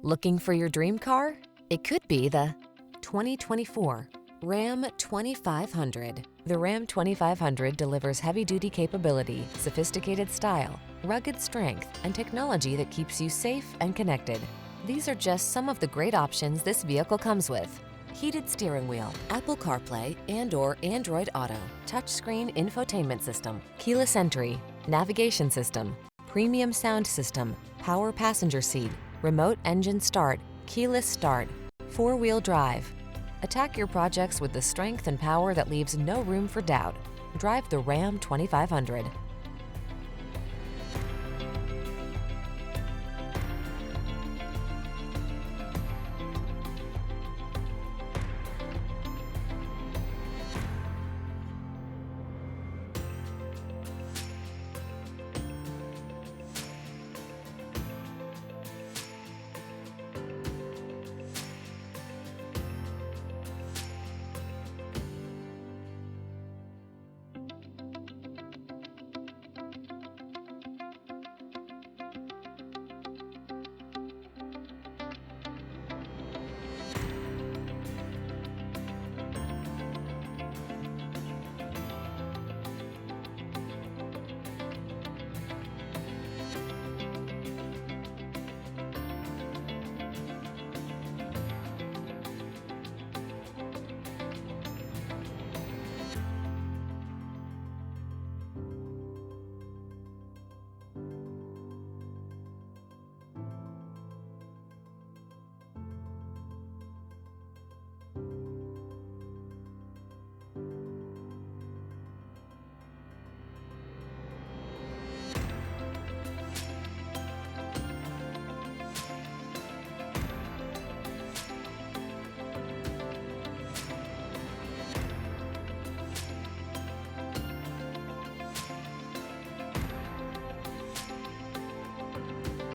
Looking for your dream car? It could be the 2024 Ram 2500. The Ram 2500 delivers heavy-duty capability, sophisticated style, rugged strength, and technology that keeps you safe and connected. These are just some of the great options this vehicle comes with: heated steering wheel, Apple CarPlay and/or Android Auto, touchscreen infotainment system, keyless entry, navigation system, premium sound system, power passenger seat, remote engine start, keyless start, four-wheel drive. Attack your projects with the strength and power that leaves no room for doubt. Drive the Ram 2500.